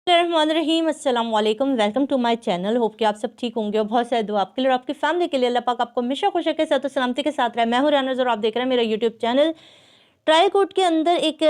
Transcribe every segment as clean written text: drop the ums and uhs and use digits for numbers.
रहीम अस्सलाम वालेकुम, welcome to my channel. Hope कि आप सब ठीक होंगे और बहुत सारे दुआ आपके लिए और आपकी फैमिली के लिए। अल्लाह पाक आपको हमेशा खुश रखे, सेहत और सलामती के साथ रहे। मैं हूं राना और आप देख रहे हैं मेरा यूट्यूब चैनल। ट्रायल कोर्ट के अंदर एक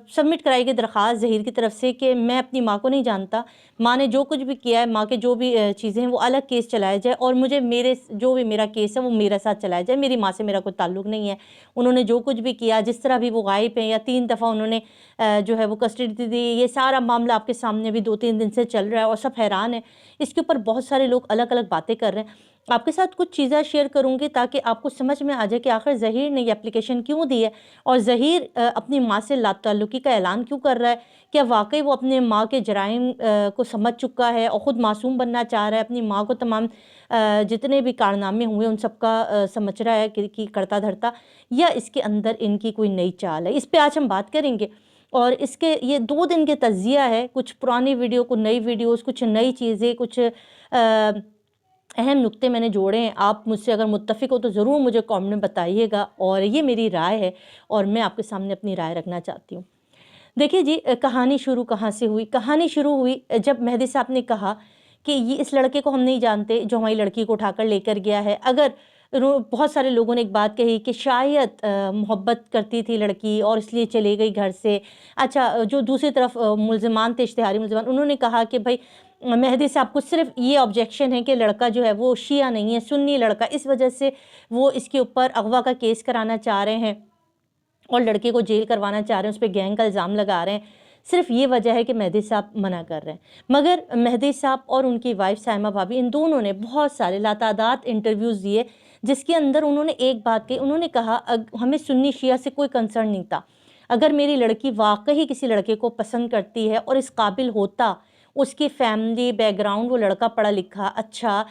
सबमिट कराई गई दरख्वास्त ज़हीर की तरफ से कि मैं अपनी माँ को नहीं जानता, माँ ने जो कुछ भी किया है, माँ के जो भी चीज़ें हैं वो अलग केस चलाया जाए और मुझे मेरे जो भी मेरा केस है वो मेरे साथ चलाया जाए। मेरी माँ से मेरा कोई ताल्लुक़ नहीं है। उन्होंने जो कुछ भी किया, जिस तरह भी वो गायब हैं या 3 दफ़ा उन्होंने जो है वो कस्टडी दी, ये सारा मामला आपके सामने भी 2-3 दिन से चल रहा है और सब हैरान है। इसके ऊपर बहुत सारे लोग अलग अलग बातें कर रहे हैं। आपके साथ कुछ चीज़ें शेयर करूंगी ताकि आपको समझ में आ जाए कि आखिर ज़हीर ने ये एप्लीकेशन क्यों दी है और ज़हीर अपनी माँ से लाताल्लुकी का ऐलान क्यों कर रहा है। क्या वाकई वो अपने माँ के जराइम को समझ चुका है और ख़ुद मासूम बनना चाह रहा है, अपनी माँ को तमाम जितने भी कारनामे हुए उन सब का समझ रहा है कि करता धरता, या इसके अंदर इनकी कोई नई चाल है। इस पर आज हम बात करेंगे और इसके ये 2 दिन के तज्ज़िया है, कुछ पुरानी वीडियो, कुछ नई वीडियोस, कुछ नई चीज़ें, कुछ अहम नुक्ते मैंने जोड़े हैं। आप मुझसे अगर मुत्तफ़िक हो तो ज़रूर मुझे कमेंट में बताइएगा और ये मेरी राय है और मैं आपके सामने अपनी राय रखना चाहती हूँ। देखिए जी, कहानी शुरू कहाँ से हुई? कहानी शुरू हुई जब मेहदी साहब ने कहा कि ये इस लड़के को हम नहीं जानते जो हमारी लड़की को उठाकर लेकर गया है। अगर बहुत सारे लोगों ने एक बात कही कि शायद मोहब्बत करती थी लड़की और इसलिए चले गई घर से। अच्छा, जो दूसरी तरफ मुल्ज़िमान थे, इश्तिहारी मुल्ज़िमान, उन्होंने कहा कि भाई मेहदी साहब को सिर्फ ये ऑब्जेक्शन है कि लड़का जो है वो शिया नहीं है, सुन्नी लड़का, इस वजह से वो इसके ऊपर अगवा का केस कराना चाह रहे हैं और लड़के को जेल करवाना चाह रहे हैं, उस पर गैंग का इल्ज़ाम लगा रहे हैं। सिर्फ ये वजह है कि मेहदी साहब मना कर रहे हैं। मगर मेहदी साहब और उनकी वाइफ साइमा भाभी, इन दोनों ने बहुत सारे लातादाद इंटरव्यूज़ दिए जिसके अंदर उन्होंने एक बात कही। उन्होंने कहा हमें सुन्नी शिया से कोई कंसर्न नहीं था। अगर मेरी लड़की वाकई किसी लड़के को पसंद करती है और इस काबिल होता, उसकी फैमिली बैकग्राउंड, वो लड़का पढ़ा लिखा, अच्छा,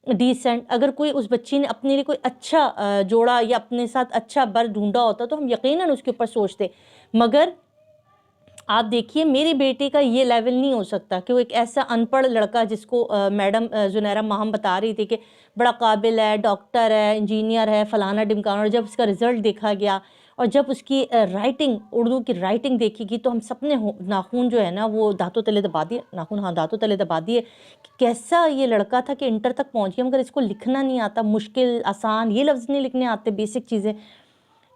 डिसेंट, अगर कोई उस बच्ची ने अपने लिए कोई अच्छा जोड़ा या अपने साथ अच्छा बर ढूंढा होता तो हम यकीनन उसके ऊपर सोचते। मगर आप देखिए, मेरी बेटी का ये लेवल नहीं हो सकता कि वो एक ऐसा अनपढ़ लड़का जिसको मैडम जुनैरा माहम बता रही थी कि बड़ा काबिल है, डॉक्टर है, इंजीनियर है, फलाना ढिमकाना, और जब उसका रिज़ल्ट देखा गया और जब उसकी राइटिंग, उर्दू की राइटिंग देखी गई तो हम सबने नाखून जो है ना वो दांतों तले दबा दिए, नाखून, हाँ, दांतों तले दबा दिए कि कैसा ये लड़का था कि इंटर तक पहुँच गया मगर इसको लिखना नहीं आता, मुश्किल आसान ये लफ्ज़ नहीं लिखने आते, बेसिक चीज़ें।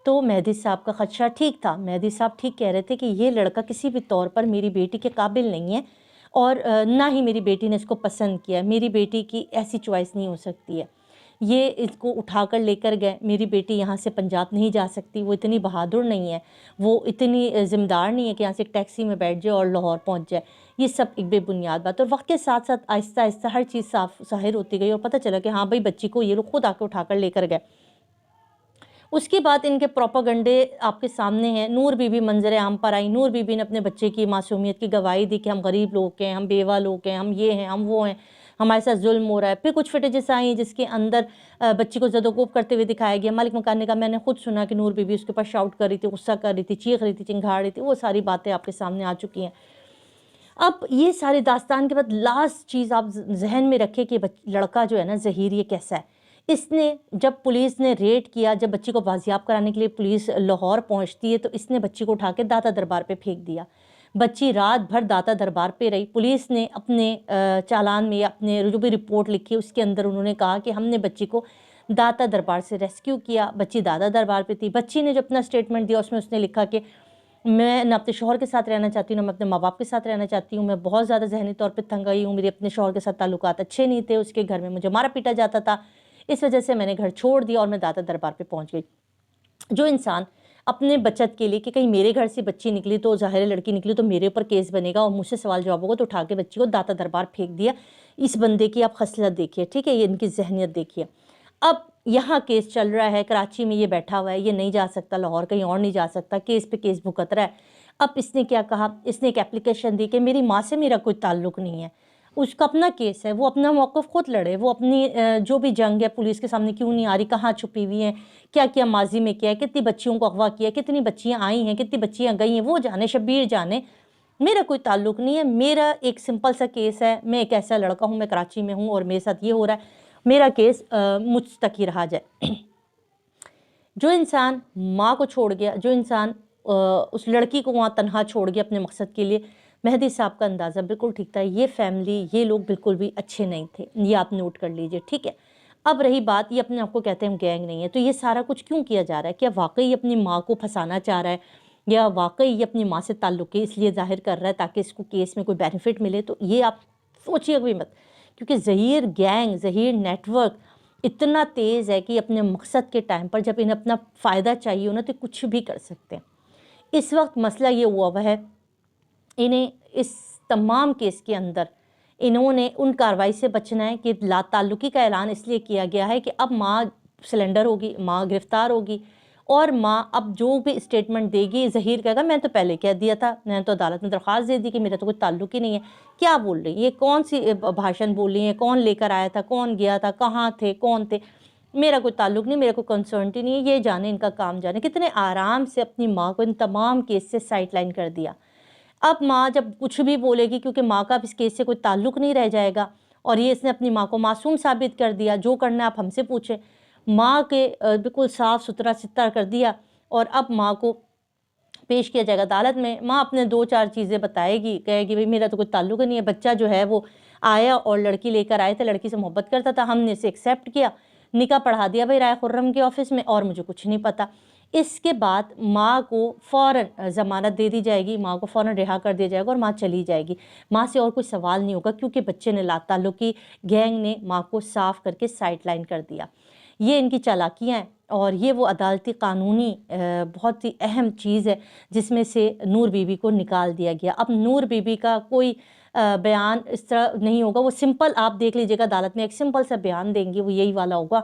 तो मेहदी साहब का ख़दशा ठीक था। मेहदी साहब ठीक कह रहे थे कि ये लड़का किसी भी तौर पर मेरी बेटी के काबिल नहीं है और ना ही मेरी बेटी ने इसको पसंद किया। मेरी बेटी की ऐसी चॉइस नहीं हो सकती है। ये इसको उठाकर लेकर गए। मेरी बेटी यहाँ से पंजाब नहीं जा सकती, वो इतनी बहादुर नहीं है, वो इतनी ज़िम्मेदार नहीं है कि यहाँ से एक टैक्सी में बैठ जाए और लाहौर पहुँच जाए। ये सब एक बेबुनियाद बात। और वक्त के साथ साथ आहिस्ता आहिस्ता हर चीज़ साफ ज़ाहिर होती गई और पता चला कि हाँ भाई, बच्ची को ये लोग खुद आकर उठाकर लेकर गए। उसके बाद इनके प्रोपागंडे आपके सामने हैं। नूर बीबी मंजर आम पर आई। नूर बीबी ने अपने बच्चे की मासूमियत की गवाही दी कि हम गरीब लोग हैं, हम बेवा लोग हैं, हम ये हैं, हम वो हैं, हमारे साथ जुल्म हो रहा है। फिर कुछ फुटेजेस आई जिसके अंदर बच्ची को ज़दोकोब करते हुए दिखाया गया। मालिक मकान ने कहा मैंने खुद सुना कि नूर बीबी उसके ऊपर शाउट कर रही थी, गुस्सा कर रही थी, चीख रही थी, चिंघाड़ रही थी। वो सारी बातें आपके सामने आ चुकी हैं। अब ये सारी दास्तान के बाद लास्ट चीज़ आप जहन में रखें कि लड़का जो है ना ज़हीर, ये कैसा है। इसने, जब पुलिस ने रेड किया, जब बच्ची को बाजियाब कराने के लिए पुलिस लाहौर पहुंचती है तो इसने बच्ची को उठा के दाता दरबार पे फेंक दिया। बच्ची रात भर दाता दरबार पे रही। पुलिस ने अपने चालान में, अपने जो भी रिपोर्ट लिखी उसके अंदर उन्होंने कहा कि हमने बच्ची को दाता दरबार से रेस्क्यू किया। बच्ची दाता दरबार पे थी। बच्ची ने जो अपना स्टेटमेंट दिया उसमें उसने लिखा कि मैं ना अपने शौहर के साथ रहना चाहती हूँ, ना मैं अपने माँ बाप के साथ रहना चाहती हूँ। मैं बहुत ज़्यादा ज़हनी तौर पे तंग आई हूँ। मेरे अपने शौहर के साथ ताल्लुकात अच्छे नहीं थे। उसके घर में मुझे मारा पीटा जाता था। इस वजह से मैंने घर छोड़ दिया और मैं दाता दरबार पे पहुँच गई। जो इंसान अपने बचत के लिए कि कहीं मेरे घर से बच्ची निकली तो, ज़ाहिर लड़की निकली तो मेरे ऊपर केस बनेगा और मुझसे सवाल जवाब होगा, तो उठा के बच्ची को दाता दरबार फेंक दिया। इस बंदे की आप खसलत देखिए, ठीक है, ये इनकी जहनीत देखिए। अब यहाँ केस चल रहा है, कराची में ये बैठा हुआ है, ये नहीं जा सकता लाहौर, कहीं और नहीं जा सकता, केस पे केस भुगत रहा है। अब इसने क्या कहा, इसने एक एप्लीकेशन दी कि मेरी माँ से मेरा कोई ताल्लुक़ नहीं है। उसका अपना केस है, वो अपना मौक़िफ़ खुद लड़े, वो अपनी जो भी जंग है पुलिस के सामने क्यों नहीं आ रही, कहाँ छुपी हुई हैं, क्या क्या माजी में किया है, कितनी बच्चियों को अगवा किया, कितनी बच्चियाँ आई हैं, कितनी बच्चियाँ गई हैं, वो जाने, शब्बीर जाने। मेरा कोई ताल्लुक़ नहीं है। मेरा एक सिंपल सा केस है। मैं एक ऐसा लड़का हूँ, मैं कराची में हूँ और मेरे साथ ये हो रहा है, मेरा केस मुझ तक ही रहा जाए। जो इंसान माँ को छोड़ गया, जो इंसान उस लड़की को वहाँ तन्हा छोड़ गया अपने मकसद के लिए, مہدی صاحب کا اندازہ بالکل ٹھیک تھا، یہ فیملی، یہ لوگ بالکل بھی اچھے نہیں تھے، یہ آپ نوٹ کر لیجئے، ٹھیک ہے۔ اب رہی بات، یہ اپنے آپ کو کہتے ہیں ہم گینگ نہیں ہے، تو یہ سارا کچھ کیوں کیا جا رہا ہے؟ کیا واقعی اپنی ماں کو پھنسانا چاہ رہا ہے، یا واقعی یہ اپنی ماں سے تعلق اس لیے ظاہر کر رہا ہے تاکہ اس کو کیس میں کوئی بینیفٹ ملے؟ تو یہ آپ سوچیے بھی مت، کیونکہ Zaheer gang, Zaheer network اتنا تیز ہے کہ اپنے مقصد کے ٹائم پر جب انہیں اپنا فائدہ چاہیے ہونا تو کچھ بھی کر سکتے ہیں۔ اس وقت مسئلہ یہ ہوا ہے، انہیں اس تمام کیس کے اندر انہوں نے ان کارروائی سے بچنا ہے کہ لا تعلقی کا اعلان اس لیے کیا گیا ہے کہ اب ماں سلنڈر ہوگی، ماں گرفتار ہوگی، اور ماں اب جو بھی اسٹیٹمنٹ دے گی، ظہیر کہے گا میں تو پہلے کہہ دیا تھا، میں نے تو عدالت میں درخواست دے دی کہ میرا تو کوئی تعلق ہی نہیں ہے۔ کیا بول رہی ہیں یہ؟ کون سی بھاشن بول رہی ہیں؟ کون لے کر آیا تھا؟ کون گیا تھا؟ کہاں تھے؟ کون تھے؟ میرا کوئی تعلق نہیں، میرا کوئی کنسرنٹ ہی نہیں ہے، یہ جانے ان کا کام جانے۔ کتنے آرام سے اپنی ماں کو ان تمام کیس سے سائڈ لائن کر دیا۔ اب ماں جب کچھ بھی بولے گی، کیونکہ ماں کا اب اس کیس سے کوئی تعلق نہیں رہ جائے گا، اور یہ اس نے اپنی ماں کو معصوم ثابت کر دیا، جو کرنا ہے آپ ہم سے پوچھیں، ماں کے بالکل صاف ستھرا ستر کر دیا، اور اب ماں کو پیش کیا جائے گا عدالت میں۔ ماں اپنے 2-4 چیزیں بتائے گی، کہے گی بھئی میرا تو کوئی تعلق نہیں ہے، بچہ جو ہے وہ آیا اور لڑکی لے کر آئے تھے، لڑکی سے محبت کرتا تھا، ہم نے اسے ایکسیپٹ کیا، نکاح پڑھا دیا بھئی رائے خرم کے آفس میں، اور مجھے کچھ نہیں پتا۔ اس کے بعد ماں کو فوراً ضمانت دے دی جائے گی، ماں کو فوراً رہا کر دیا جائے گا، اور ماں چلی جائے گی۔ ماں سے اور کوئی سوال نہیں ہوگا، کیونکہ بچے نے لا تعلقی گینگ نے ماں کو صاف کر کے سائڈ لائن کر دیا۔ یہ ان کی چالاکیاں ہیں، اور یہ وہ عدالتی قانونی بہت ہی اہم چیز ہے جس میں سے نور بی بی کو نکال دیا گیا۔ اب نور بی بی کا کوئی بیان اس طرح نہیں ہوگا، وہ سمپل آپ دیکھ لیجئے گا، عدالت میں ایک سمپل سا بیان دیں گے، وہ یہی والا ہوگا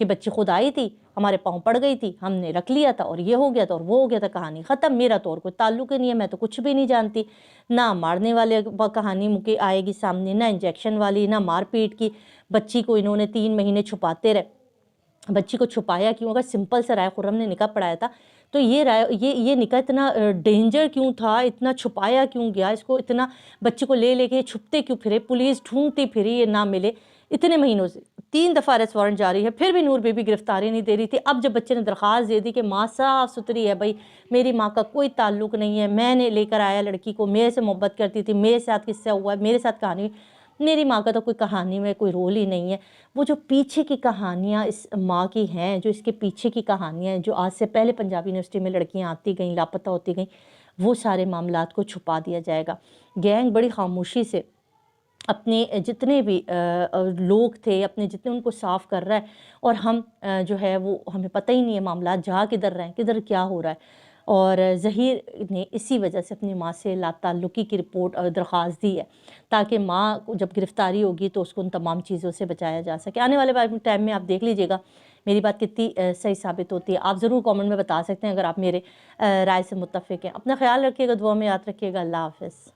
کہ بچی خود آئی تھی، ہمارے پاؤں پڑ گئی تھی، ہم نے رکھ لیا تھا، اور یہ ہو گیا تھا، اور وہ ہو گیا تھا، کہانی ختم، میرا تو اور کوئی تعلق ہی نہیں ہے، میں تو کچھ بھی نہیں جانتی۔ نہ مارنے والے کہانی مکے آئے گی سامنے، نہ انجیکشن والی، نہ مار پیٹ کی۔ بچی کو انہوں نے 3 مہینے چھپاتے رہے۔ بچی کو چھپایا کیوں؟ اگر سمپل سے رائے خرم نے نکاح پڑھایا تھا تو یہ نکاح اتنا ڈینجر کیوں تھا، اتنا چھپایا کیوں گیا، اس کو اتنا بچی کو لے کے چھپتے کیوں پھرے، پولیس ڈھونڈتی پھری، یہ نہ ملے اتنے مہینوں سے۔ 3 دفعہ اریسٹ وارنٹ جاری ہے، پھر بھی نور بی بی گرفتاری نہیں دے رہی تھی۔ اب جب بچے نے درخواست دے دی کہ ماں صاف ستھری ہے، بھائی میری ماں کا کوئی تعلق نہیں ہے، میں نے لے کر آیا لڑکی کو، میرے سے محبت کرتی تھی، میرے ساتھ قصہ ہوا ہے، میرے ساتھ کہانی، میری ماں کا تو کوئی کہانی میں کوئی رول ہی نہیں ہے۔ وہ جو پیچھے کی کہانیاں اس ماں کی ہیں، جو اس کے پیچھے کی کہانیاں ہیں، جو آج سے پہلے پنجاب یونیورسٹی میں لڑکیاں آتی گئیں، لاپتہ ہوتی گئیں، وہ سارے معاملات کو چھپا دیا جائے گا۔ گینگ بڑی خاموشی سے اپنے جتنے بھی لوگ تھے، اپنے جتنے ان کو صاف کر رہا ہے، اور ہم جو ہے وہ ہمیں پتہ ہی نہیں ہے معاملات جا کدھر رہے ہیں، کدھر کیا ہو رہا ہے۔ اور ظہیر نے اسی وجہ سے اپنی ماں سے لا تعلقی کی رپورٹ درخواست دی ہے، تاکہ ماں کو جب گرفتاری ہوگی تو اس کو ان تمام چیزوں سے بچایا جا سکے۔ آنے والے ٹائم میں آپ دیکھ لیجئے گا میری بات کتنی صحیح ثابت ہوتی ہے۔ آپ ضرور کامنٹ میں بتا سکتے ہیں اگر آپ میرے رائے سے متفق ہیں۔ اپنا خیال رکھیے گا، دعا میں یاد رکھیے گا۔ اللہ حافظ۔